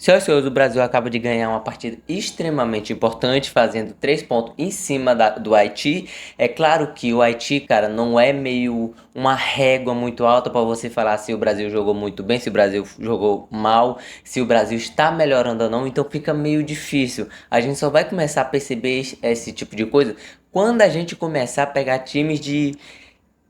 Senhoras e senhores, o Brasil acaba de ganhar uma partida extremamente importante, fazendo 3 pontos em cima do Haiti. É claro que o Haiti, cara, não é meio uma régua muito alta para você falar se o Brasil jogou muito bem, se o Brasil jogou mal, se o Brasil está melhorando ou não. Então fica meio difícil. A gente só vai começar a perceber esse tipo de coisa quando a gente começar a pegar times de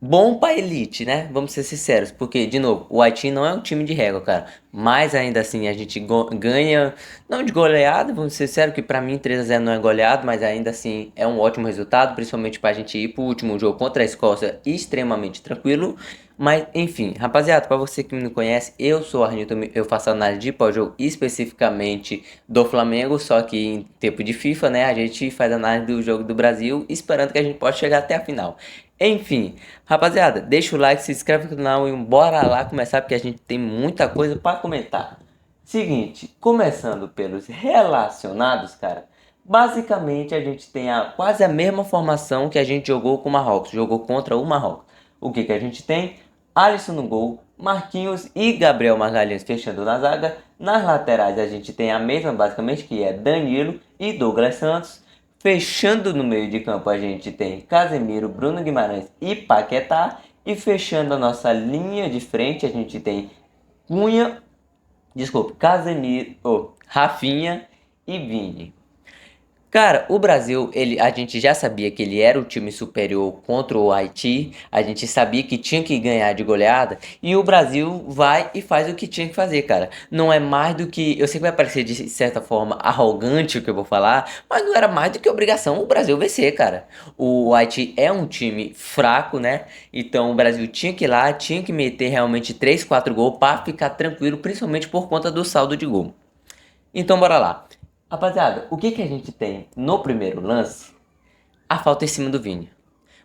bom pra elite, né? Vamos ser sinceros, porque, de novo, o Haiti não é um time de régua, cara. Mas ainda assim a gente ganha, não de goleada, vamos ser sinceros, que pra mim 3-0 não é goleado, mas ainda assim é um ótimo resultado, principalmente pra gente ir pro último jogo contra a Escócia extremamente tranquilo. Mas enfim, rapaziada, pra você que me conhece, eu sou o Arnilton, eu faço análise de pós-jogo especificamente do Flamengo, só que em tempo de FIFA, né? A gente faz análise do jogo do Brasil, esperando que a gente possa chegar até a final. Enfim, rapaziada, deixa o like, se inscreve no canal e bora lá começar porque a gente tem muita coisa para comentar. Seguinte, começando pelos relacionados, cara. Basicamente a gente tem quase a mesma formação que a gente jogou com o Marrocos, jogou contra o Marrocos. O que que a gente tem? Alisson no gol, Marquinhos e Gabriel Magalhães fechando na zaga. Nas laterais a gente tem a mesma basicamente, que é Danilo e Douglas Santos. Fechando no meio de campo a gente tem Casemiro, Bruno Guimarães e Paquetá. E fechando a nossa linha de frente a gente tem Cunha, desculpe, Casemiro, Rafinha e Vini. Cara, o Brasil, a gente já sabia que ele era o time superior contra o Haiti, a gente sabia que tinha que ganhar de goleada, e o Brasil vai e faz o que tinha que fazer, cara. Não é mais do que, eu sei que vai parecer de certa forma arrogante o que eu vou falar, mas não era mais do que obrigação o Brasil vencer, cara. O Haiti é um time fraco, né? Então o Brasil tinha que ir lá, tinha que meter realmente 3, 4 gols para ficar tranquilo, principalmente por conta do saldo de gol. Então bora lá. Rapaziada, o que que a gente tem no primeiro lance? A falta em cima do Vini.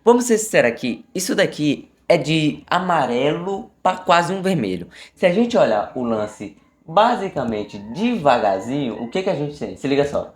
Vamos ser sinceros aqui, isso daqui é de amarelo para quase um vermelho. Se a gente olhar o lance basicamente devagarzinho, o que que a gente tem? Se liga só.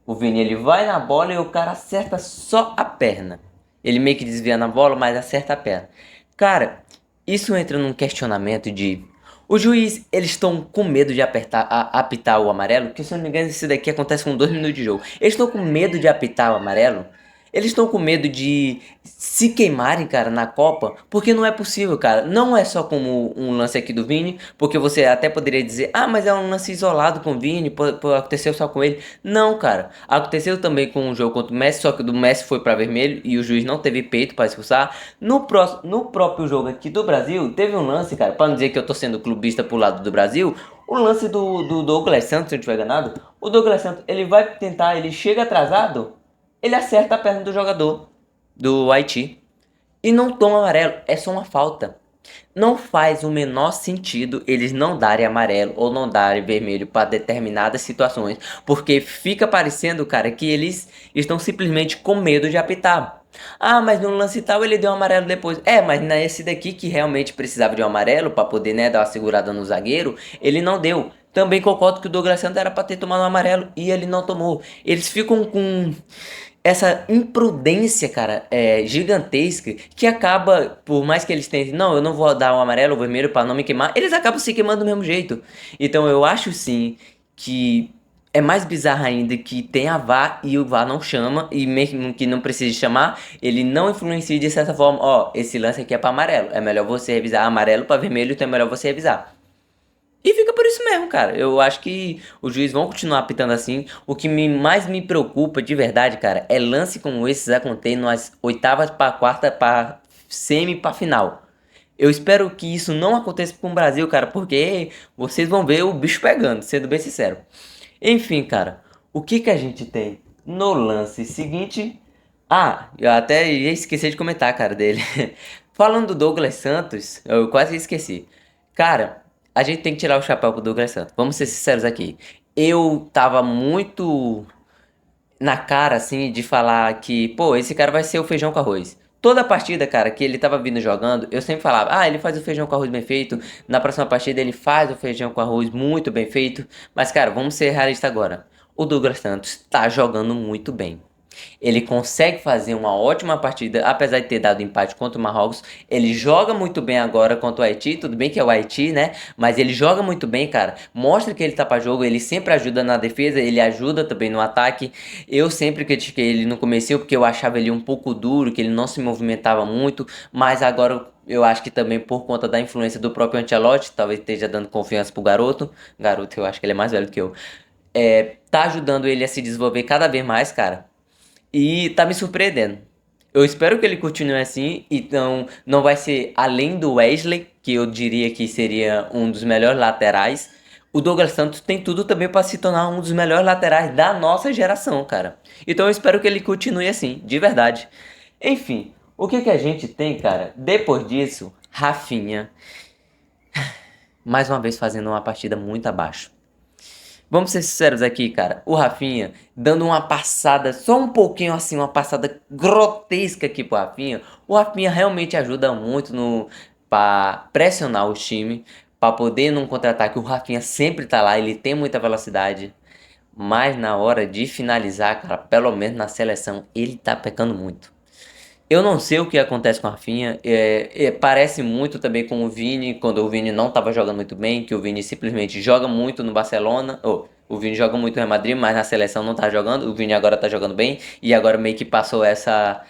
O Vini ele vai na bola e o cara acerta só a perna. Ele meio que desvia na bola, mas acerta a perna. Cara, isso entra num questionamento de o juiz, eles estão com medo de apitar o amarelo, que se eu não me engano, isso daqui acontece com 2 minutos de jogo. Eles estão com medo de apitar o amarelo. Eles estão com medo de se queimarem, cara, na Copa, porque não é possível, cara. Não é só como um lance aqui do Vini, porque você até poderia dizer, ah, mas é um lance isolado com o Vini, aconteceu só com ele. Não, cara. Aconteceu também com o jogo contra o Messi, só que o do Messi foi para vermelho e o juiz não teve peito para expulsar. No próprio jogo aqui do Brasil, teve um lance, cara, para não dizer que eu tô sendo clubista pro lado do Brasil, o lance do Douglas Santos, se eu não estiver enganado, o Douglas Santos, ele vai tentar, ele chega atrasado, ele acerta a perna do jogador do Haiti e não toma amarelo, é só uma falta. Não faz o menor sentido eles não darem amarelo ou não darem vermelho para determinadas situações, porque fica parecendo, cara, que eles estão simplesmente com medo de apitar. Ah, mas no lance tal ele deu um amarelo depois. É, mas nesse daqui que realmente precisava de um amarelo para poder, né, dar uma segurada no zagueiro, ele não deu. Também concordo que o Douglas Santos era para ter tomado um amarelo e ele não tomou. Eles ficam com essa imprudência, cara, gigantesca, que acaba, por mais que eles tentem, não, eu não vou dar o amarelo ou vermelho para não me queimar, eles acabam se queimando do mesmo jeito. Então eu acho sim que é mais bizarro ainda que tem a VAR e o VAR não chama, e mesmo que não precise chamar, ele não influencia de certa forma, ó, esse lance aqui é para amarelo, é melhor você revisar amarelo para vermelho, então é melhor você revisar. E fica por isso mesmo, cara. Eu acho que os juízes vão continuar apitando assim. O que mais me preocupa de verdade, cara, é lance como esses acontecem nas oitavas para quarta, para semi, para final. Eu espero que isso não aconteça com o Brasil, cara, porque vocês vão ver o bicho pegando, sendo bem sincero. Enfim, cara, o que que a gente tem no lance seguinte? Ah, eu até ia esquecer de comentar, cara, dele. Falando do Douglas Santos, eu quase esqueci. Cara, a gente tem que tirar o chapéu pro Douglas Santos. Vamos ser sinceros aqui. Eu tava muito na cara, assim, de falar que, pô, esse cara vai ser o feijão com arroz. Toda partida, cara, que ele tava vindo jogando, eu sempre falava, ah, ele faz o feijão com arroz bem feito. Na próxima partida ele faz o feijão com arroz muito bem feito. Mas, cara, vamos ser realistas agora. O Douglas Santos tá jogando muito bem. Ele consegue fazer uma ótima partida, apesar de ter dado empate contra o Marrocos. Ele joga muito bem agora contra o Haiti, tudo bem que é o Haiti, né? Mas ele joga muito bem, cara. Mostra que ele tá pra jogo, ele sempre ajuda na defesa, ele ajuda também no ataque. Eu sempre critiquei ele no começo porque eu achava ele um pouco duro, que ele não se movimentava muito, mas agora eu acho que também por conta da influência do próprio Ancelotti, talvez esteja dando confiança pro garoto. Garoto, eu acho que ele é mais velho do que eu. Tá ajudando ele a se desenvolver cada vez mais, cara. E tá me surpreendendo. Eu espero que ele continue assim, então não vai ser além do Wesley, que eu diria que seria um dos melhores laterais. O Douglas Santos tem tudo também para se tornar um dos melhores laterais da nossa geração, cara. Então eu espero que ele continue assim, de verdade. Enfim, o que que a gente tem, cara? Depois disso, Rafinha, mais uma vez fazendo uma partida muito abaixo. Vamos ser sinceros aqui, cara. O Rafinha dando uma passada, só um pouquinho assim, uma passada grotesca aqui pro Rafinha. O Rafinha realmente ajuda muito no para pressionar o time, para poder num contra-ataque. O Rafinha sempre tá lá, ele tem muita velocidade, mas na hora de finalizar, cara, pelo menos na seleção, ele tá pecando muito. Eu não sei o que acontece com a Rafinha. Parece muito também com o Vini, quando o Vini não estava jogando muito bem, que o Vini simplesmente joga muito no Barcelona. Ou, o Vini joga muito no Real Madrid, mas na seleção não tá jogando. O Vini agora tá jogando bem. E agora meio que passou essa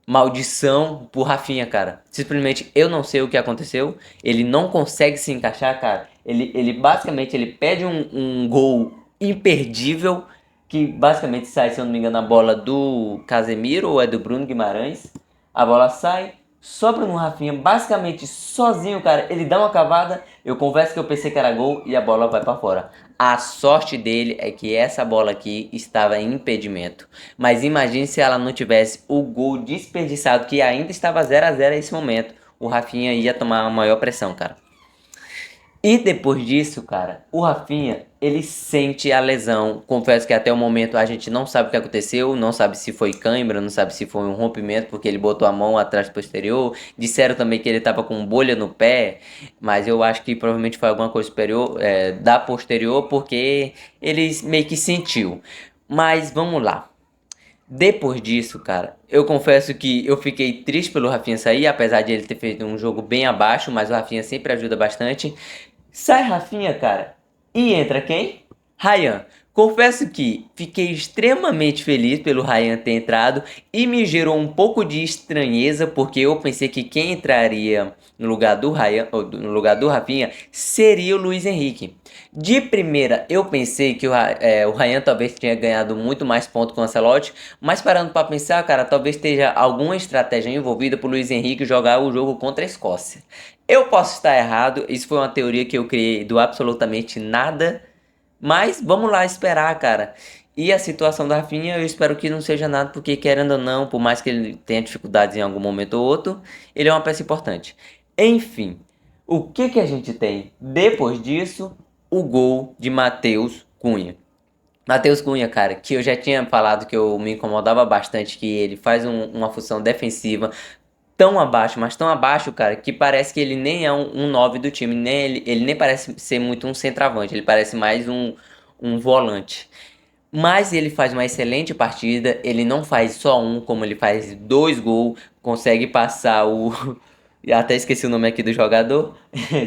maldição pro Rafinha, cara. Simplesmente eu não sei o que aconteceu. Ele não consegue se encaixar, cara. Ele basicamente ele pede um gol imperdível. Que basicamente sai, se eu não me engano, a bola do Casemiro ou é do Bruno Guimarães. A bola sai, sobra no Rafinha, basicamente sozinho, cara. Ele dá uma cavada, eu confesso que eu pensei que era gol e a bola vai pra fora. A sorte dele é que essa bola aqui estava em impedimento. Mas imagine se ela não tivesse o gol desperdiçado, que ainda estava 0 a 0 nesse momento. O Rafinha ia tomar uma maior pressão, cara. E depois disso, cara, o Rafinha, ele sente a lesão. Confesso que até o momento a gente não sabe o que aconteceu, não sabe se foi cãibra, não sabe se foi um rompimento, porque ele botou a mão atrás posterior. Disseram também que ele tava com bolha no pé, mas eu acho que provavelmente foi alguma coisa superior, da posterior, porque ele meio que sentiu. Mas vamos lá. Depois disso, cara, eu confesso que eu fiquei triste pelo Rafinha sair, apesar de ele ter feito um jogo bem abaixo, mas o Rafinha sempre ajuda bastante. Sai Rafinha, cara. E entra quem? Ryan. Confesso que fiquei extremamente feliz pelo Ryan ter entrado e me gerou um pouco de estranheza porque eu pensei que quem entraria no lugar do Ryan, ou no lugar do Rafinha, seria o Luiz Henrique. De primeira, eu pensei que o Ryan talvez tenha ganhado muito mais pontos com o Ancelotti, mas parando para pensar, cara, talvez esteja alguma estratégia envolvida para o Luiz Henrique jogar o jogo contra a Escócia. Eu posso estar errado, isso foi uma teoria que eu criei do absolutamente nada, mas vamos lá esperar, cara. E a situação da Rafinha, eu espero que não seja nada, porque querendo ou não, por mais que ele tenha dificuldades em algum momento ou outro, ele é uma peça importante. Enfim, o que que a gente tem depois disso? O gol de Matheus Cunha. Matheus Cunha, cara, que eu já tinha falado que eu me incomodava bastante, que ele faz uma função defensiva tão abaixo, mas tão abaixo, cara, que parece que ele nem é um 9 do time, nem ele nem parece ser muito um centroavante, ele parece mais um volante. Mas ele faz uma excelente partida, ele não faz só um, como ele faz dois gols, consegue passar o. Até esqueci o nome aqui do jogador,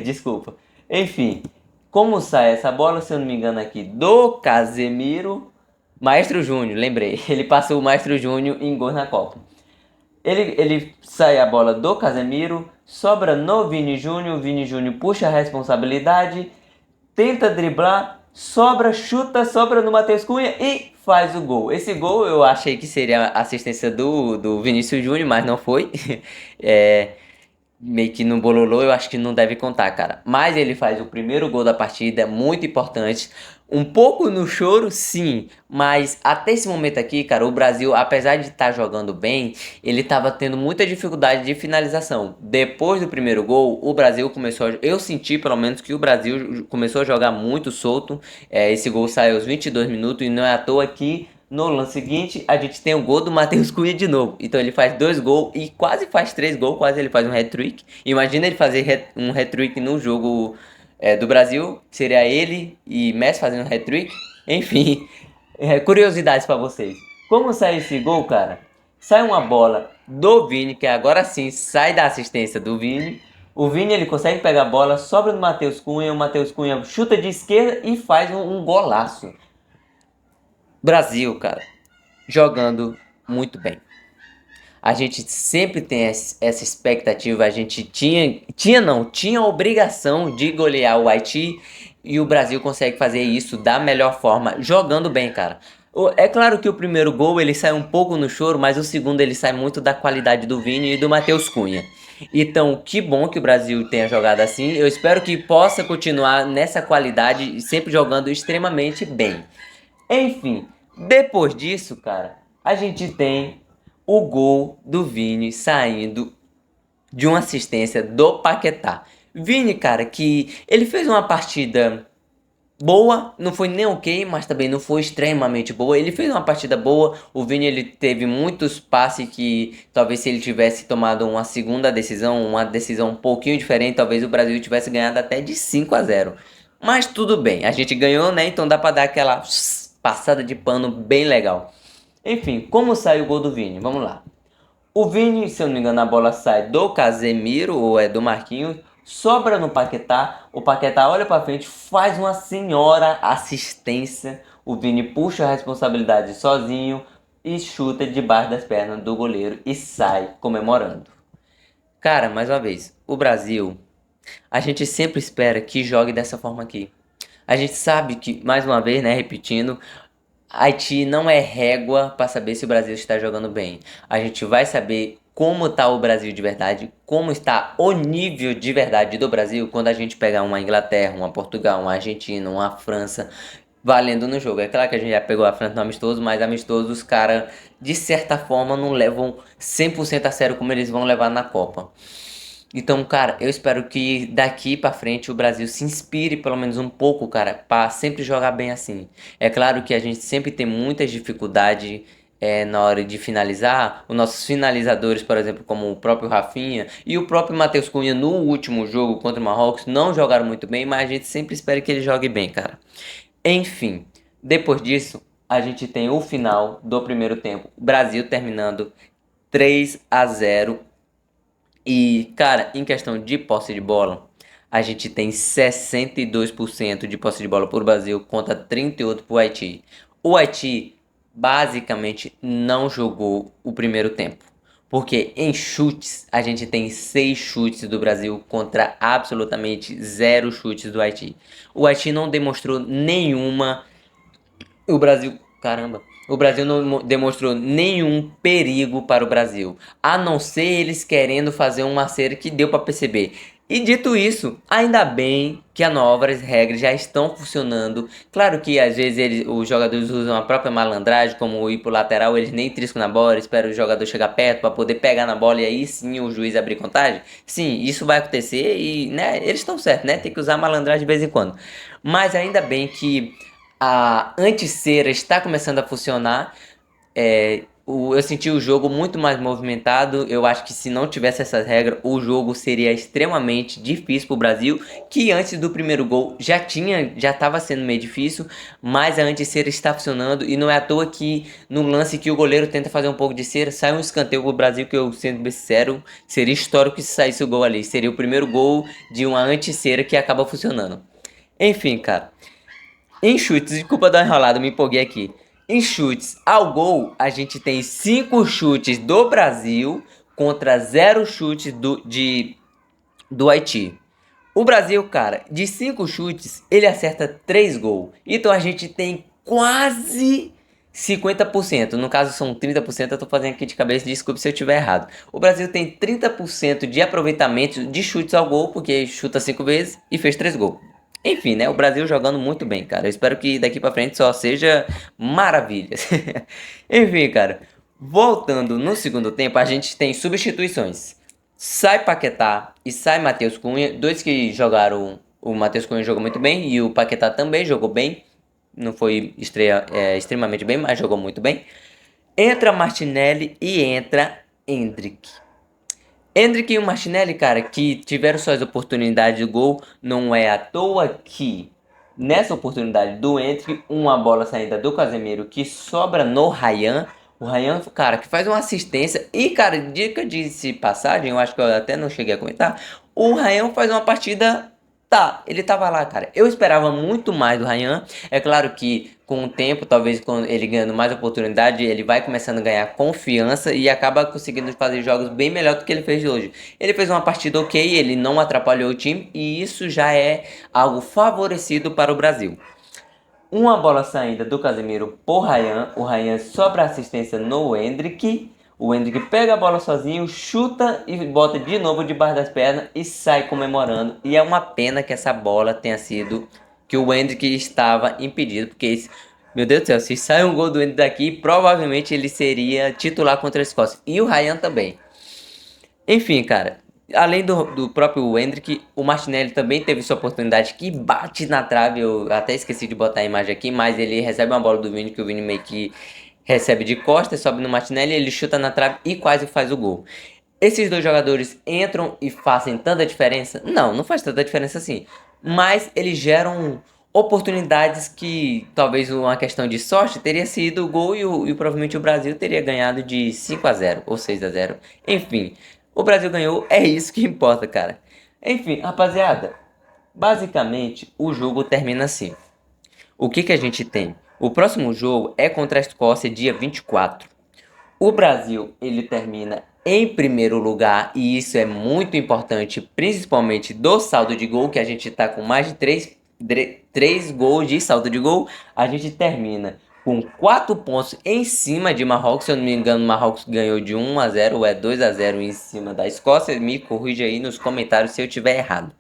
desculpa. Enfim, como sai essa bola, se eu não me engano aqui, do Casemiro, Maestro Júnior, lembrei, ele passou o Maestro Júnior em gols na Copa. Ele sai a bola do Casemiro, sobra no Vini Júnior, o Vini Júnior puxa a responsabilidade, tenta driblar, sobra, chuta, sobra no Matheus Cunha e faz o gol. Esse gol eu achei que seria a assistência do Vinícius Júnior, mas não foi. É, meio que no bololô, eu acho que não deve contar, cara. Mas ele faz o primeiro gol da partida, muito importante. Um pouco no choro, sim, mas até esse momento aqui, cara, o Brasil, apesar de estar jogando bem, ele estava tendo muita dificuldade de finalização. Depois do primeiro gol, o Brasil começou eu senti pelo menos que o Brasil começou a jogar muito solto. Esse gol saiu aos 22 minutos e não é à toa que no lance seguinte, a gente tem o gol do Matheus Cunha de novo. Então ele faz dois gols e quase faz três gols, quase ele faz um hat-trick. Imagina ele fazer um hat-trick no jogo do Brasil, seria ele e Messi fazendo um hat-trick. Enfim, curiosidades para vocês. Como sai esse gol, cara? Sai uma bola do Vini, que agora sim sai da assistência do Vini. O Vini ele consegue pegar a bola, sobra no Matheus Cunha. O Matheus Cunha chuta de esquerda e faz um golaço. Brasil, cara, jogando muito bem. A gente sempre tem essa expectativa. A gente tinha a obrigação de golear o Haiti e o Brasil consegue fazer isso da melhor forma, jogando bem, cara. É claro que o primeiro gol ele sai um pouco no choro, mas o segundo ele sai muito da qualidade do Vini e do Matheus Cunha. Então, que bom que o Brasil tenha jogado assim. Eu espero que possa continuar nessa qualidade, sempre jogando extremamente bem. Enfim, depois disso, cara, a gente tem o gol do Vini saindo de uma assistência do Paquetá. Vini, cara, que ele fez uma partida boa, não foi nem ok, mas também não foi extremamente boa. Ele fez uma partida boa. O Vini ele teve muitos passes que talvez se ele tivesse tomado uma segunda decisão, uma decisão um pouquinho diferente, talvez o Brasil tivesse ganhado até de 5-0. Mas tudo bem, a gente ganhou, né? Então dá pra dar aquela passada de pano bem legal. Enfim, como sai o gol do Vini? Vamos lá. O Vini, se eu não me engano, a bola sai do Casemiro ou é do Marquinhos, sobra no Paquetá. O Paquetá olha pra frente, faz uma senhora assistência. O Vini puxa a responsabilidade sozinho e chuta debaixo das pernas do goleiro e sai comemorando. Cara, mais uma vez, o Brasil, a gente sempre espera que jogue dessa forma aqui. A gente sabe que, mais uma vez, né, repetindo, Haiti não é régua para saber se o Brasil está jogando bem. A gente vai saber como está o Brasil de verdade, como está o nível de verdade do Brasil quando a gente pegar uma Inglaterra, uma Portugal, uma Argentina, uma França valendo no jogo. É claro que a gente já pegou a França no amistoso, mas amistoso os caras de certa forma não levam 100% a sério como eles vão levar na Copa. Então, cara, eu espero que daqui pra frente o Brasil se inspire pelo menos um pouco, cara, pra sempre jogar bem assim. É claro que a gente sempre tem muitas dificuldades na hora de finalizar. Os nossos finalizadores, por exemplo, como o próprio Rafinha e o próprio Matheus Cunha no último jogo contra o Marrocos, não jogaram muito bem, mas a gente sempre espera que ele jogue bem, cara. Enfim, depois disso, a gente tem o final do primeiro tempo. O Brasil terminando 3-0. E, cara, em questão de posse de bola, a gente tem 62% de posse de bola para o Brasil contra 38% para o Haiti. O Haiti basicamente não jogou o primeiro tempo. Porque em chutes, a gente tem 6 chutes do Brasil contra absolutamente 0 chutes do Haiti. O Haiti não demonstrou nenhuma. O Brasil. Caramba. O Brasil não demonstrou nenhum perigo para o Brasil, a não ser eles querendo fazer uma série que deu para perceber. E dito isso, ainda bem que as novas regras já estão funcionando. Claro que às vezes os jogadores usam a própria malandragem, como ir pro lateral, eles nem triscam na bola, esperam o jogador chegar perto para poder pegar na bola e aí sim o juiz abrir contagem. Sim, isso vai acontecer e né, eles estão certos, né? Tem que usar a malandragem de vez em quando. Mas ainda bem que a anti-cera está começando a funcionar. Eu senti o jogo muito mais movimentado. Eu acho que se não tivesse essas regras, o jogo seria extremamente difícil para o Brasil, que antes do primeiro gol já estava sendo meio difícil, mas a anti-cera está funcionando e não é à toa que no lance que o goleiro tenta fazer um pouco de cera, sai um escanteio para o Brasil que eu, sendo bem sincero, seria histórico se saísse o gol ali. Seria o primeiro gol de uma anti-cera que acaba funcionando. Enfim, cara. Em chutes, desculpa dar uma enrolada, me empolguei aqui. Em chutes ao gol, a gente tem 5 chutes do Brasil contra 0 chutes do Haiti. O Brasil, cara, de 5 chutes, ele acerta 3 gols. Então a gente tem quase 50%. No caso são 30%, eu tô fazendo aqui de cabeça, desculpe se eu estiver errado. O Brasil tem 30% de aproveitamento de chutes ao gol, porque chuta 5 vezes e fez 3 gols. Enfim, né? O Brasil jogando muito bem, cara. Eu espero que daqui pra frente só seja maravilhas. Enfim, cara. Voltando no segundo tempo, a gente tem substituições. Sai Paquetá e sai Matheus Cunha. Dois que jogaram. O Matheus Cunha jogou muito bem e o Paquetá também jogou bem. Não foi extremamente bem, mas jogou muito bem. Entra Martinelli e entra Endrick. Endrick e o Martinelli, cara, que tiveram suas oportunidades de gol, não é à toa que nessa oportunidade do Endrick, uma bola saída do Casemiro que sobra no Ryan, O Ryan, cara, que faz uma assistência. E, cara, dica de passagem, eu acho que eu até não cheguei a comentar. O Ryan faz uma partida. Tá, ele tava lá, cara. Eu esperava muito mais do Ryan. É claro que com o tempo, talvez com ele ganhando mais oportunidade, ele vai começando a ganhar confiança e acaba conseguindo fazer jogos bem melhor do que ele fez hoje. Ele fez uma partida ok, ele não atrapalhou o time e isso já é algo favorecido para o Brasil. Uma bola saindo do Casemiro por Ryan. O Ryan sobra assistência no Endrick. O Endrick pega a bola sozinho, chuta e bota de novo debaixo das pernas e sai comemorando. E é uma pena que essa bola tenha sido que o Endrick estava impedido, porque meu Deus do céu, se sai um gol do Endrick daqui, provavelmente ele seria titular contra a Escócia. E o Ryan também. Enfim, cara, além do próprio Hendrick, o Martinelli também teve sua oportunidade que bate na trave. Eu até esqueci de botar a imagem aqui, mas ele recebe uma bola do Vini, que o Vini meio que recebe de costas, sobe no Martinelli, ele chuta na trave e quase faz o gol. Esses dois jogadores entram e fazem tanta diferença? Não, não faz tanta diferença assim. Mas eles geram oportunidades que talvez uma questão de sorte teria sido o gol e provavelmente o Brasil teria ganhado de 5-0 ou 6-0. Enfim, o Brasil ganhou, é isso que importa, cara. Enfim, rapaziada, basicamente o jogo termina assim. O que a gente tem? O próximo jogo é contra a Escócia, dia 24. O Brasil, ele termina em primeiro lugar e isso é muito importante, principalmente do saldo de gol, que a gente tá com mais de 3 gols de saldo de gol. A gente termina com 4 pontos em cima de Marrocos. Se eu não me engano, Marrocos ganhou de 1-0 ou é 2-0 em cima da Escócia. Me corrija aí nos comentários se eu tiver errado.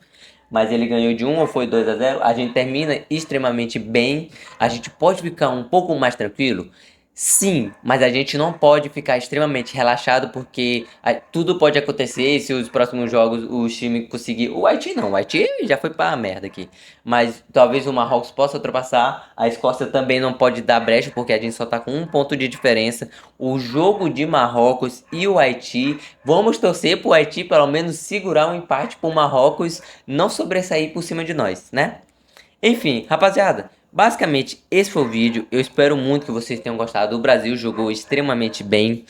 Mas ele ganhou de 1 ou foi 2-0. A gente termina extremamente bem. A gente pode ficar um pouco mais tranquilo? Sim, mas a gente não pode ficar extremamente relaxado porque tudo pode acontecer se os próximos jogos o time conseguir. O Haiti não, o Haiti já foi pra merda aqui. Mas talvez o Marrocos possa ultrapassar. A Escócia também não pode dar brecha porque a gente só tá com um ponto de diferença. O jogo de Marrocos e o Haiti, vamos torcer pro Haiti pelo menos segurar um empate pro Marrocos não sobressair por cima de nós, né? Enfim, rapaziada, basicamente esse foi o vídeo. Eu espero muito que vocês tenham gostado. O Brasil jogou extremamente bem.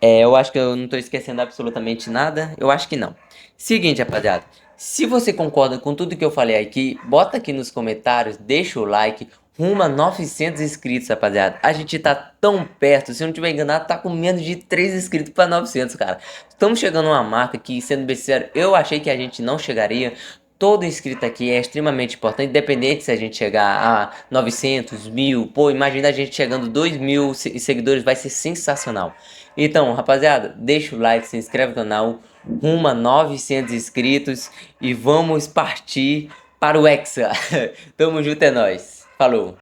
Eu acho que eu não tô esquecendo absolutamente nada. Eu acho que não. Seguinte, rapaziada. Se você concorda com tudo que eu falei aqui, bota aqui nos comentários, deixa o like. Rumo a 900 inscritos, rapaziada. A gente tá tão perto. Se eu não tiver enganado, tá com menos de 3 inscritos para 900, cara. Estamos chegando a uma marca que, sendo bem sincero, eu achei que a gente não chegaria. Todo inscrito aqui é extremamente importante, independente se a gente chegar a 900, 1000, pô, imagina a gente chegando 2000 seguidores, vai ser sensacional. Então, rapaziada, deixa o like, se inscreve no canal, rumo a 900 inscritos e vamos partir para o Hexa. Tamo junto, é nóis. Falou.